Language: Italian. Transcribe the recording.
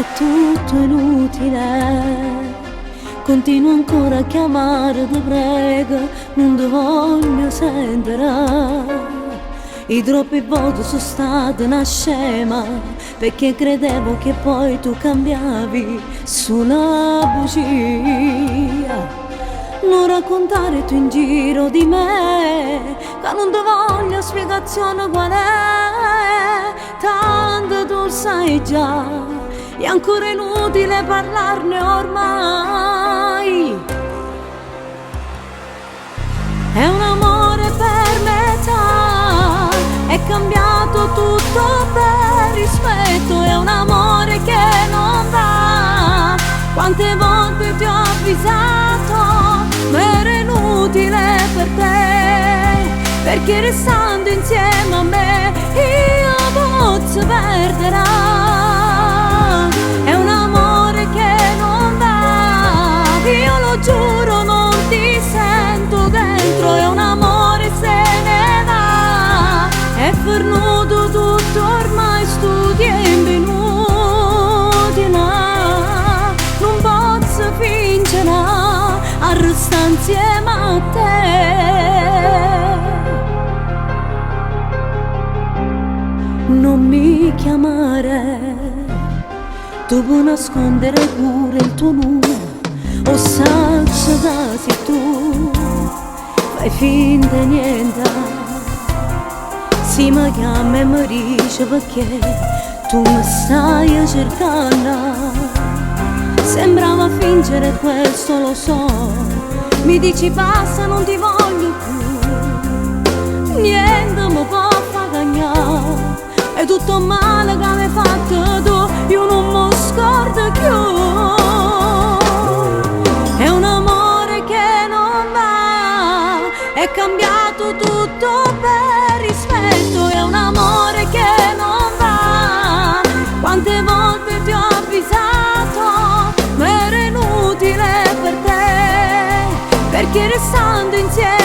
è tutto inutile. Continuo ancora a chiamare, ti prego, non ti voglio sentire. I troppi volte sono stata una scema, perché credevo che poi tu cambiavi sulla bugia. Non raccontare tu in giro di me, che non ti voglio spiegazione qual è, tanto tu sai già, è ancora inutile parlarne ormai. È un amore per metà, è cambiato tutto per rispetto, è un amore che non va. Quante volte ti ho avvisato, ma era inutile per te, perché restando insieme a me io posso perdere. È un amore che non va, io lo giuro non ti sento dentro, è un amore se ne va, è fornuto tutto ormai, studi e invenuti, ma non posso fingere a restare insieme a te. Non mi chiamare, tu puoi nascondere pure il tuo numero, o saccio da sei tu, fai finta di niente. Si mi chiama e mi dice perché tu mi stai cercando. Sembrava fingere questo, lo so, mi dici basta, non ti voglio più, niente mi può far cagnare. È tutto male che mi hai fatto tu, io non mi scordo più. È un amore che non va, è cambiato tutto per rispetto, è un amore che non va. Quante volte ti ho avvisato, ma era inutile per te, perché restando insieme